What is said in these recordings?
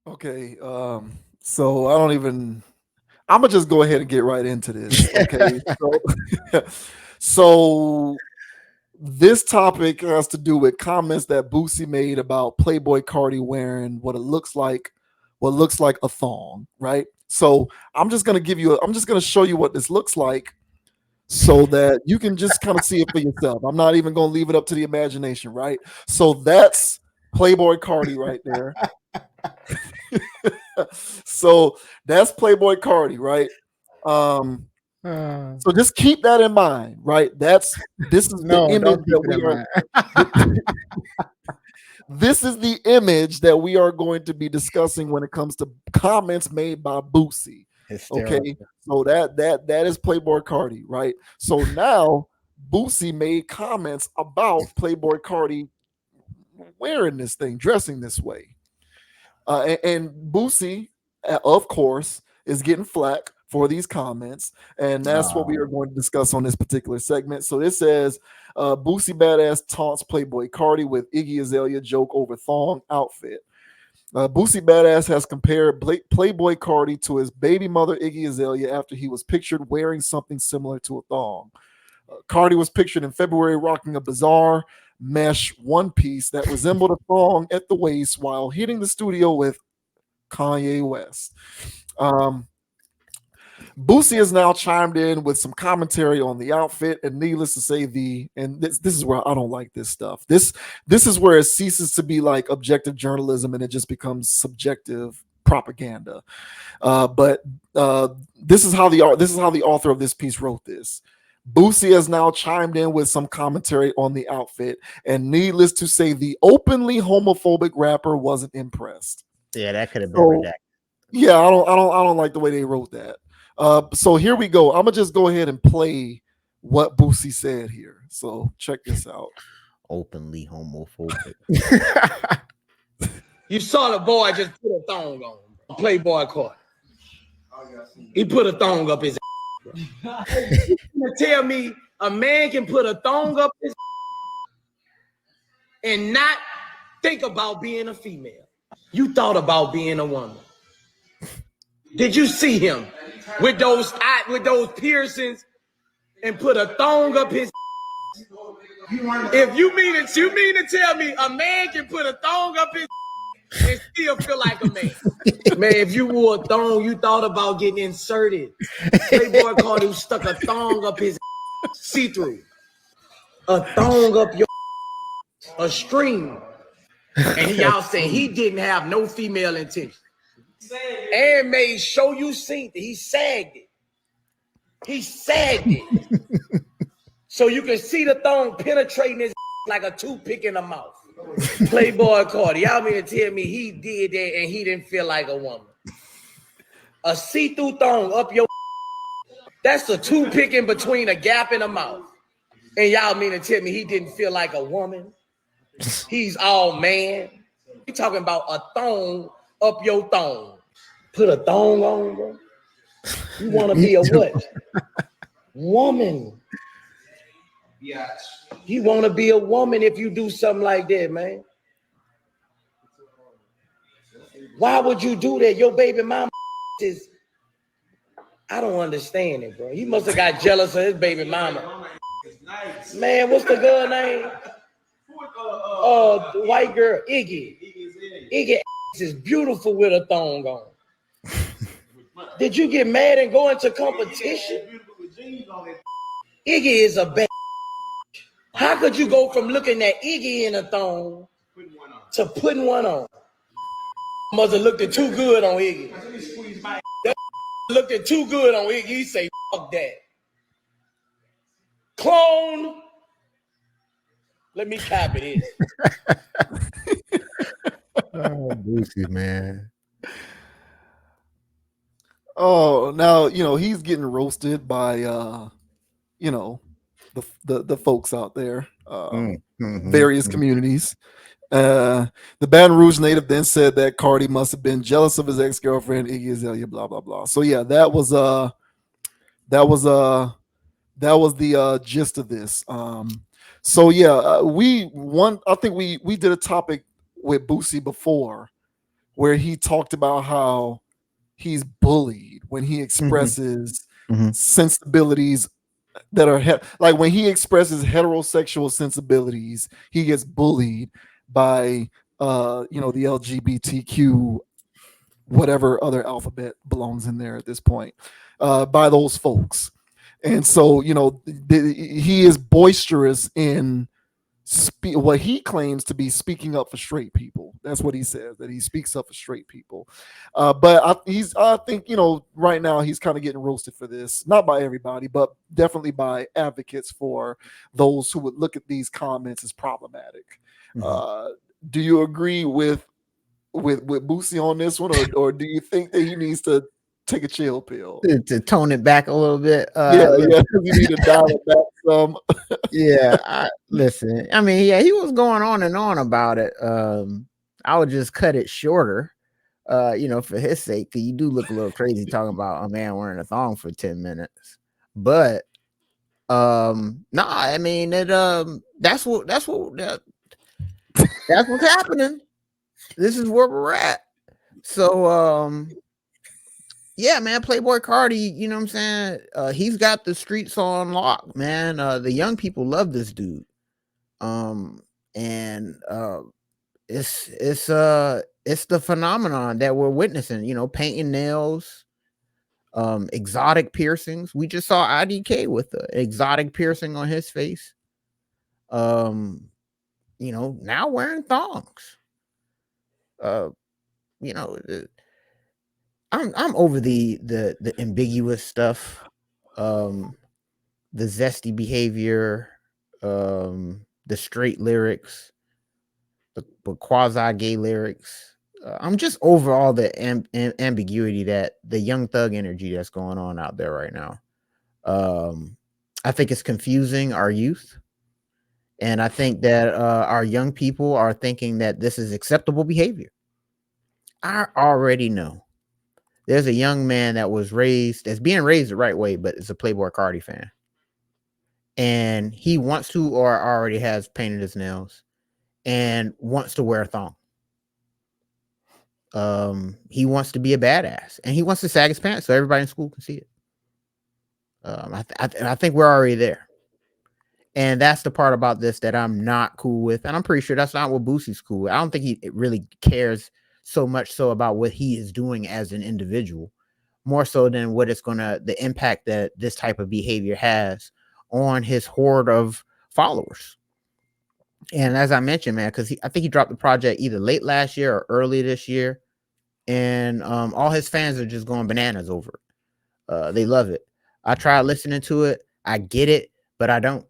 Okay. So I don't even. I'm gonna just go ahead and get right into this. Okay. So, so this topic has to do with comments that Boosie made about Playboi Carti wearing what looks like a thong, right? So I'm just gonna show you what this looks like so that you can just kind of see it for yourself. I'm not even gonna leave it up to the imagination, right? So that's Playboi Carti right there. So that's Playboi Carti, right? Um, Uh, so just keep that in mind, right? This is the no, image don't keep that it we in are mind. this is the image that we are going to be discussing when it comes to comments made by Boosie. Okay, Hysterical. so that is Playboi Carti, right? So now Boosie made comments about Playboi Carti wearing this thing, dressing this way. And Boosie, of course, is getting flack for these comments, and that's what we are Oh, going to discuss on this particular segment. So it says, Boosie Badass taunts Playboy Cardi with Iggy Azalea joke over thong outfit. Boosie Badass has compared Playboy Cardi to his baby mother Iggy Azalea after he was pictured wearing something similar to a thong. Cardi was pictured in February rocking a bizarre mesh one piece that resembled a thong at the waist while hitting the studio with Kanye West. Um, Boosie has now chimed in with some commentary on the outfit, and needless to say, this is where I don't like this stuff. This is where it ceases to be like objective journalism and it just becomes subjective propaganda. But this is how the author of this piece wrote this. Boosie has now chimed in with some commentary on the outfit, and needless to say, the openly homophobic rapper wasn't impressed. yeah, that could have been So redacted. yeah, I don't like the way they wrote that. So here we go. I'm gonna just go ahead and play what Boosie said here. So check this out. Openly homophobic. You saw the boy just put a thong on. Playboy Carti. He put a thong up his ass. You gonna tell me a man can put a thong up his and not think about being a female? You thought about being a woman. Did you see him with those piercings and put a thong up his? If you mean to tell me a man can put a thong up his and still feel like a man. Man, if you wore a thong, you thought about getting inserted. Playboy Carti stuck a thong up his see-through. A thong up your a string. And y'all saying he didn't have no female intention. And made sure you seen it. He sagged it. He sagged it. So you can see the thong penetrating his like a toothpick in the mouth. Playboy Carti, y'all mean to tell me he did that and he didn't feel like a woman? A see-through thong up your that's a toothpick in between a gap in the mouth. And y'all mean to tell me he didn't feel like a woman? He's all man. We talking about a thong up your thong. Put a thong on, bro. You want to be a what? Woman. You want to be a woman if you do something like that, man. Why would you do that? Your baby mama is, I don't understand it, bro. He must have got jealous of his baby mama. Man, what's the girl name? The white girl, Iggy. Iggy is beautiful with a thong on. Did you get mad and go into competition? Iggy is a bad. How could you go from looking at Iggy in a thong to putting one on? Must have looked it too good on Iggy. That looked it too good on Iggy. He say, fuck that. Clone. Let me copy this. Oh, Boosie, man. Oh, now he's getting roasted by the folks out there, various Mm-hmm. communities. The Baton Rouge native then said that Cardi must have been jealous of his ex-girlfriend Iggy Azalea, blah blah blah. So yeah, that was that was the gist of this. So yeah, I think we did a topic with Boosie before where he talked about how he's bullied when he expresses Mhm. sensibilities that are like when he expresses heterosexual sensibilities, he gets bullied by the LGBTQ, whatever other alphabet belongs in there at this point, by those folks. And so, he is boisterous in what he claims to be speaking up for straight people. That's what he says, that he speaks up for straight people. But I think, right now he's kind of getting roasted for this, not by everybody, but definitely by advocates for those who would look at these comments as problematic. Do you agree with Boosie on this one, or do you think that he needs to take a chill pill? To tone it back a little bit. Yeah, you need to dial it back some. Listen, I mean, he was going on and on about it. I would just cut it shorter, for his sake, because you do look a little crazy talking about a man wearing a thong for 10 minutes. But I mean that's what's happening. This is where we're at. So yeah, man, Playboi Carti, you know what I'm saying? He's got the streets on lock, man. The young people love this dude. And it's the phenomenon that we're witnessing, painting nails, exotic piercings. We just saw IDK with an exotic piercing on his face. Now wearing thongs. I'm over the ambiguous stuff, the zesty behavior, the straight lyrics, the quasi gay lyrics. I'm just over all the ambiguity, that the young thug energy that's going on out there right now. I think it's confusing our youth, and I think that our young people are thinking that this is acceptable behavior. I already know. There's a young man that's being raised the right way, but it's a Playboi Carti fan. And he wants to, or already has painted his nails and wants to wear a thong. He wants to be a badass, and he wants to sag his pants so everybody in school can see it. I think we're already there. And that's the part about this that I'm not cool with. And I'm pretty sure that's not what Boosie's cool with. I don't think he really cares so much so about what he is doing as an individual, more so than the impact that this type of behavior has on his horde of followers. And as I mentioned, man, because I think he dropped the project either late last year or early this year, and all his fans are just going bananas over it. They love it. I tried listening to it. I get it, but I don't.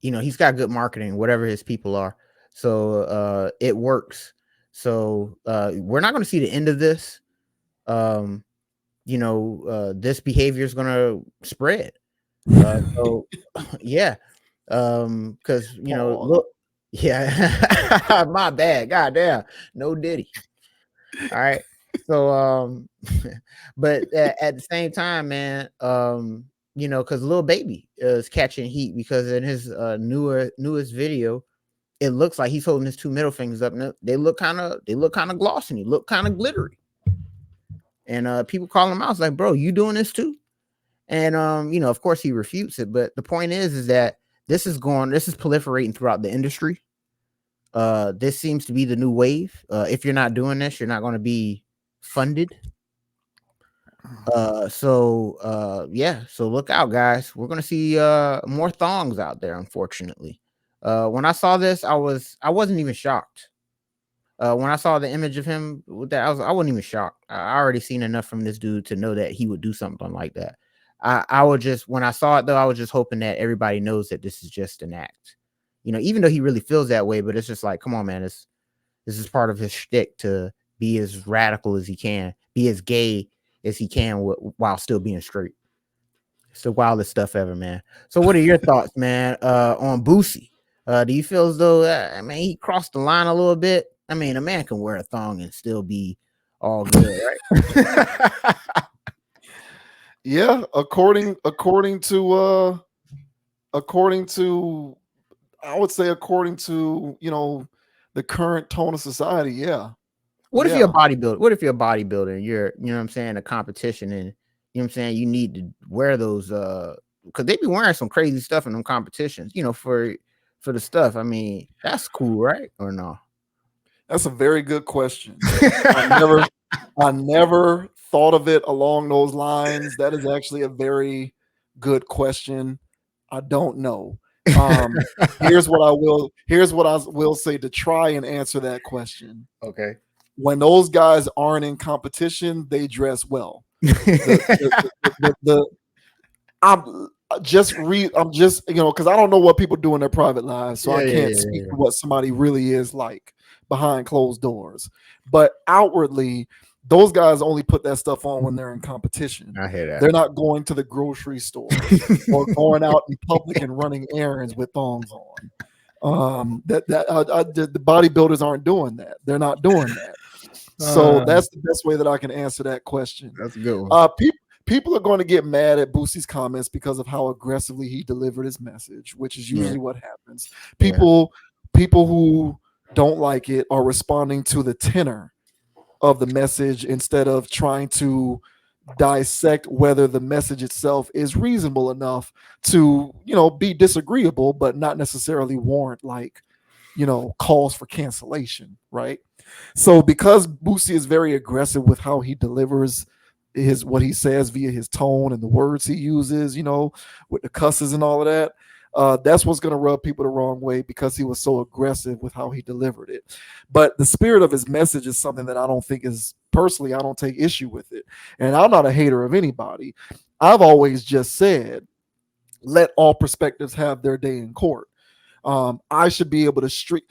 He's got good marketing, whatever his people are. So it works. So we're not going to see the end of this. This behavior is going to spread. So yeah. Because look, yeah, my bad. Goddamn, no Diddy. All right. So but at the same time, man, because Lil Baby is catching heat because in his newest video, it looks like he's holding his two middle fingers up, and they look kind of glossy, look kind of glittery. And people calling him out. It's like, bro, you doing this too? And of course he refutes it. But the point is that this is proliferating throughout the industry. This seems to be the new wave. If you're not doing this, you're not going to be funded. So look out, guys. We're gonna see more thongs out there, unfortunately. When I saw this, I wasn't even shocked. When I saw the image of him with that, I wasn't even shocked. I already seen enough from this dude to know that he would do something like that. When I saw it though, I was just hoping that everybody knows that this is just an act. Even though he really feels that way, but it's just like, come on, man, this is part of his shtick to be as radical as he can, be as gay as he can while still being straight. It's the wildest stuff ever, man. So what are your thoughts, man, on Boosie? Do you feel as though, he crossed the line a little bit? I mean, a man can wear a thong and still be all good, right? Yeah, according to I would say according to the current tone of society, yeah. What if you're a bodybuilder? What if you're a bodybuilder and you're, you know what I'm saying, a competition, and you know what I'm saying, you need to wear those because they be wearing some crazy stuff in them competitions, you know, for the stuff. I mean, that's cool, right? Or no? That's a very good question. I never thought of it along those lines. That is actually a very good question. I don't know. Here's what I will say to try and answer that question. Okay. When those guys aren't in competition, they dress well. I'm just, you know, because I don't know what people do in their private lives, so I can't speak to what somebody really is like behind closed doors. But outwardly, those guys only put that stuff on when they're in competition. I hear that. They're not going to the grocery store or going out in public and running errands with thongs on. The bodybuilders aren't doing that. They're not doing that. So that's the best way that I can answer that question. That's a good one. People are going to get mad at Boosie's comments because of how aggressively he delivered his message, which is usually what happens. People who don't like it are responding to the tenor of the message instead of trying to dissect whether the message itself is reasonable enough to, you know, be disagreeable, but not necessarily warrant, like, you know, calls for cancellation, right? So because Boosie is very aggressive with how he delivers what he says via his tone and the words he uses, you know, with the cusses and all of that, that's what's going to rub people the wrong way, because he was so aggressive with how he delivered it. But the spirit of his message is something that I don't think is, personally, I don't take issue with it. And I'm not a hater of anybody. I've always just said, let all perspectives have their day in court. I should be able to speak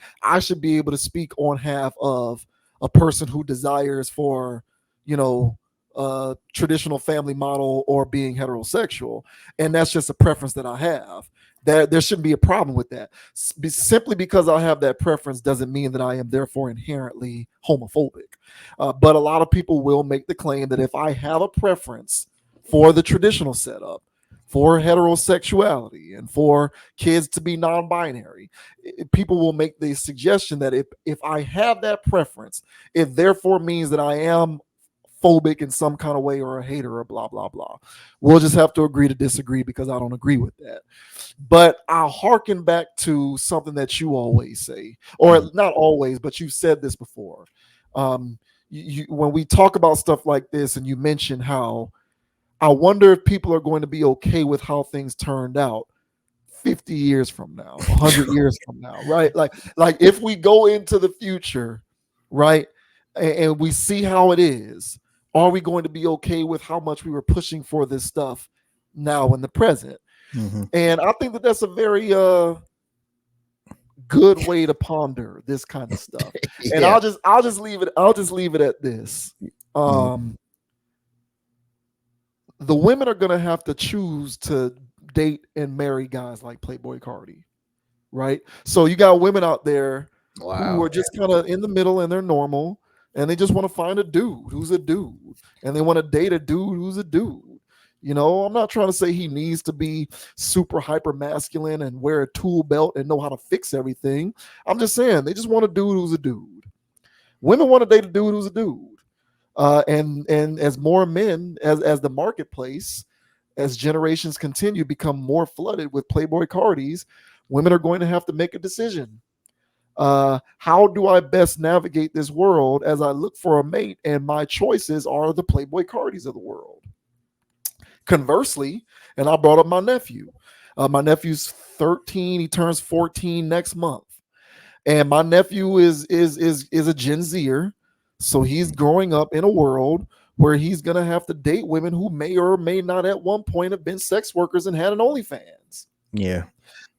on behalf of a person who desires for, you know, traditional family model or being heterosexual, and that's just a preference that I have. There shouldn't be a problem with that. Simply because I have that preference doesn't mean that I am therefore inherently homophobic. But a lot of people will make the claim that if I have a preference for the traditional setup, for heterosexuality, and for kids to be non-binary, people will make the suggestion that if I have that preference, it therefore means that I am phobic in some kind of way, or a hater, or blah blah blah. We'll just have to agree to disagree, because I don't agree with that. But I'll harken back to something that you always say, or not always, but you've said this before. When we talk about stuff like this, and you mention how I wonder if people are going to be okay with how things turned out 50 years from now, 100 years from now, right? Like if we go into the future, right, and we see how it is, are we going to be okay with how much we were pushing for this stuff now in the present? Mm-hmm. And I think that that's a very good way to ponder this kind of stuff. And I'll just leave it at this. The women are going to have to choose to date and marry guys like Playboi Carti, right? So you got women out there who are just kind of in the middle, and they're normal, and they just want to find a dude who's a dude, and they want to date a dude who's a dude. You know, I'm not trying to say he needs to be super hyper masculine and wear a tool belt and know how to fix everything. I'm just saying they just want a dude who's a dude. Women want to date a dude who's a dude. And as more men, as the marketplace, as generations continue, become more flooded with Playboi Cartis, women are going to have to make a decision. How do I best navigate this world as I look for a mate, and my choices are the Playboi Cartis of the world? Conversely, and I brought up my nephew. My nephew's 13; he turns 14 next month, and my nephew is a Gen Zer. So he's growing up in a world where he's going to have to date women who may or may not at one point have been sex workers and had an OnlyFans. Yeah.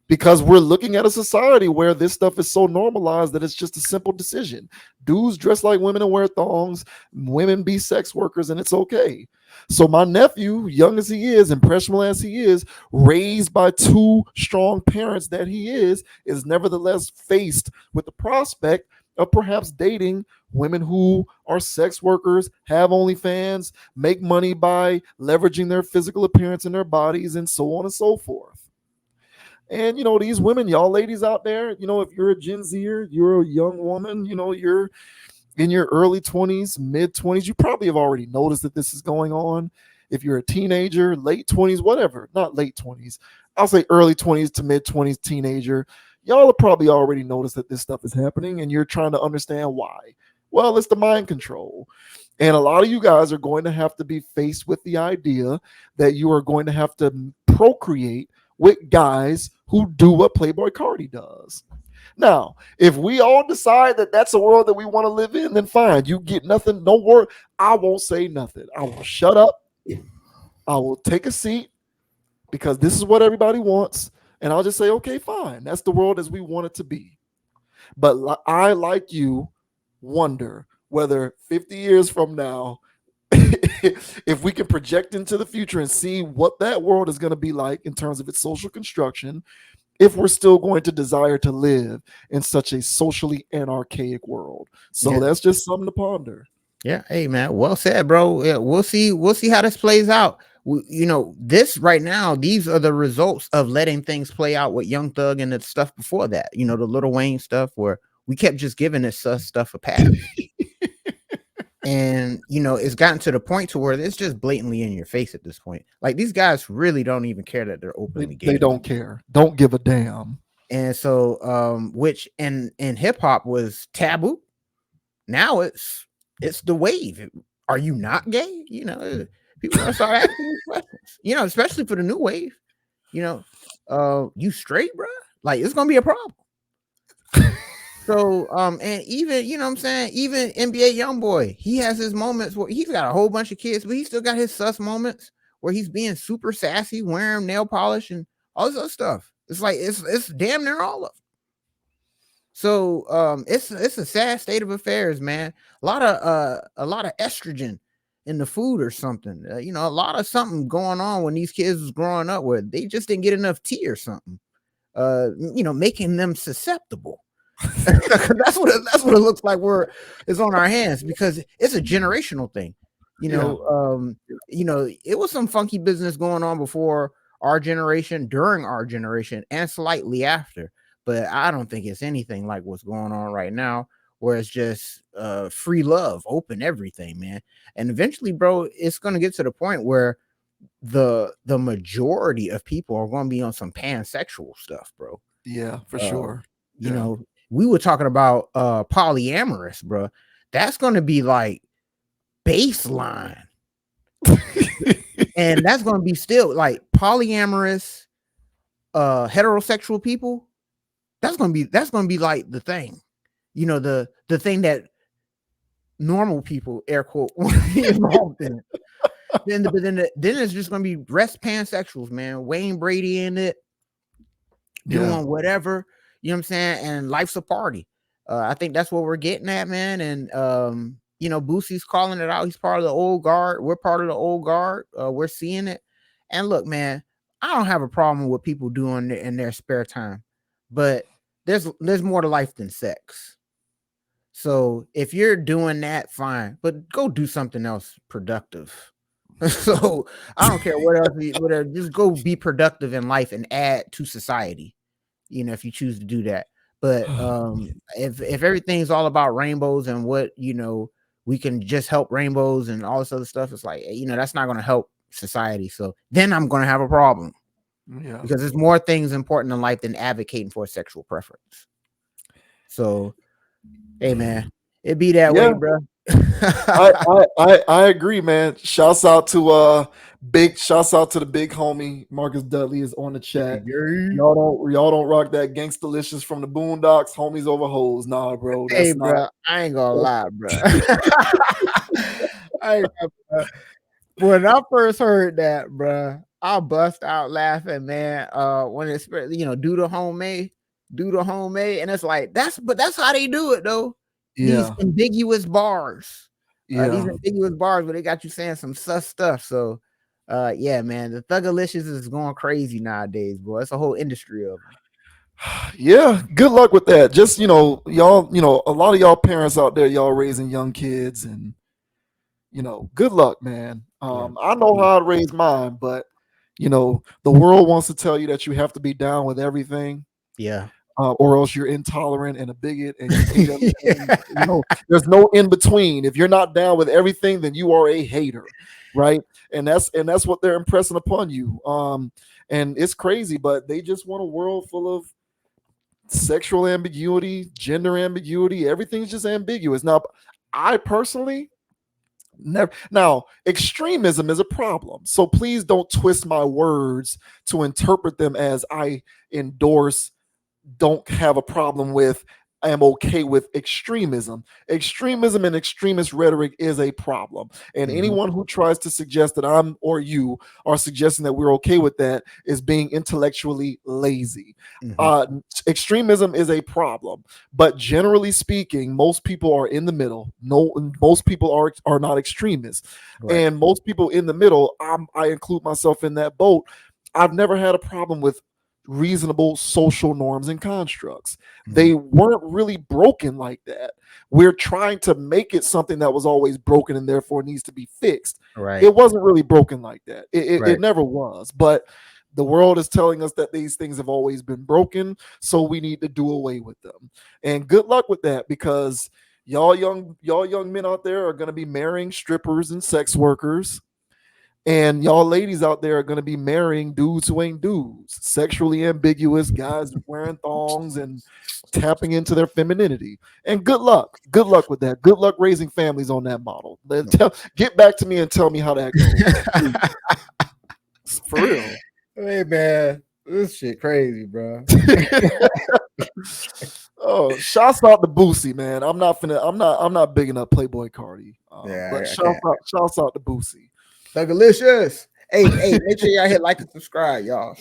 Because we're looking at a society where this stuff is so normalized that it's just a simple decision. Dudes dress like women and wear thongs, women be sex workers, and it's okay. So my nephew, young as he is, impressionable as he is, raised by two strong parents that he is nevertheless faced with the prospect of perhaps dating women who are sex workers, have OnlyFans, make money by leveraging their physical appearance and their bodies, and so on and so forth. And these women, y'all ladies out there, if you're a Gen Zer, you're a young woman, you're in your early 20s, mid 20s, you probably have already noticed that this is going on. If you're a teenager, late 20s, whatever, not late 20s, I'll say early 20s to mid 20s teenager, y'all have probably already noticed that this stuff is happening and you're trying to understand why. Well, it's the mind control. And a lot of you guys are going to have to be faced with the idea that you are going to have to procreate with guys who do what Playboi Carti does. Now, if we all decide that that's a world that we want to live in, then fine. You get nothing. Don't worry. I won't say nothing. I will shut up. I will take a seat because this is what everybody wants. And I'll just say, okay, fine. That's the world as we want it to be. But I, like you, wonder whether 50 years from now, if we can project into the future and see what that world is going to be like in terms of its social construction, if we're still going to desire to live in such a socially anarchic world. So that's just something to ponder. Yeah. Hey, man. Well said, bro. Yeah, we'll see. We'll see how this plays out. This right now, these are the results of letting things play out with Young Thug and the stuff before that. The Lil Wayne stuff where we kept just giving this stuff a pass. And, it's gotten to the point to where it's just blatantly in your face at this point. Like, these guys really don't even care that they're openly gay. They don't care. Don't give a damn. And so, which in hip hop was taboo. Now it's the wave. Are you not gay? People are start asking these questions, especially for the new wave. You straight, bro? Like, it's going to be a problem. So, and even, even NBA YoungBoy, he has his moments where he's got a whole bunch of kids, but he still got his sus moments where he's being super sassy, wearing nail polish and all this other stuff. It's like, it's damn near all of them. So, it's a sad state of affairs, man. A lot of estrogen in the food or something, a lot of something going on when these kids was growing up where they just didn't get enough tea or something, making them susceptible. That's what it looks like it's on our hands because it's a generational thing. It was some funky business going on before our generation, during our generation, and slightly after. But I don't think it's anything like what's going on right now, where it's just free love, open everything, man. And eventually, bro, it's gonna get to the point where the majority of people are going to be on some pansexual stuff, bro. Yeah, for sure. We were talking about polyamorous, bro. That's going to be like baseline. And that's going to be still like polyamorous heterosexual people. That's going to be like the thing. The thing that normal people, air quote, want to be involved in. Then it's just going to be rest pansexuals, man. Wayne Brady in it, doing whatever. You know what I'm saying? And life's a party. I think that's what we're getting at, man. And, Boosie's calling it out. He's part of the old guard. We're part of the old guard. We're seeing it. And look, man, I don't have a problem with people doing it in their spare time, but there's more to life than sex. So if you're doing that, fine, but go do something else productive. So I don't care what else, whatever, just go be productive in life and add to society. If you choose to do that. But if everything's all about rainbows and what, we can just help rainbows and all this other stuff, it's like, that's not going to help society. So then I'm going to have a problem. Yeah. Because there's more things important in life than advocating for a sexual preference. So, hey, man, it be that way, bro. I agree, man. Shouts out to the big homie Marcus Dudley is on the chat. Y'all don't rock that Gangstalicious from the Boondocks, homies over hoes. Nah, bro. Hey, bro, I ain't gonna lie, bro. When I first heard that, bro, I bust out laughing, man. When it's do the homemade, and it's like that's how they do it though. These ambiguous bars. These ambiguous bars where they got you saying some sus stuff. So man, the Thugalicious is going crazy nowadays, boy. It's a whole industry of them. Yeah, good luck with that. Just y'all, a lot of y'all parents out there, y'all raising young kids, and good luck, man. I know how I raised mine, but You know, the world wants to tell you that you have to be down with everything. Yeah. Or else you're intolerant and a bigot and you hate everything. You know, there's no in between. If you're not down with everything, then you are a hater, right? And that's what they're impressing upon you. And it's crazy, but they just want a world full of sexual ambiguity, gender ambiguity. Everything's just ambiguous. Now, I personally never. Now, extremism is a problem, so please don't twist my words to interpret them as I endorse, don't have a problem with, I am okay with extremism. Extremism and extremist rhetoric is a problem. And anyone who tries to suggest that I'm or you are suggesting that we're okay with that is being intellectually lazy. Extremism is a problem. But generally speaking, most people are in the middle. No, most people are not extremists. Right. And most people in the middle, I include myself in that boat. I've never had a problem with reasonable social norms and constructs. They weren't really broken like that. We're trying to make it something that was always broken and therefore needs to be fixed. Right. It wasn't really broken like that. Right. It never was. But the world is telling us that these things have always been broken, so we need to do away with them. And good luck with that, because y'all young men out there are going to be marrying strippers and sex workers. And y'all ladies out there are going to be marrying dudes who ain't dudes, sexually ambiguous guys wearing thongs and tapping into their femininity. And good luck. Good luck with that. Good luck raising families on that model. Get back to me and tell me how that goes. For real. Hey, man. This shit crazy, bro. Oh, shouts out to Boosie, man. I'm not bigging up Playboi Carti. But shouts out to Boosie. Thugalicious. Hey, make sure y'all hit like and subscribe, y'all.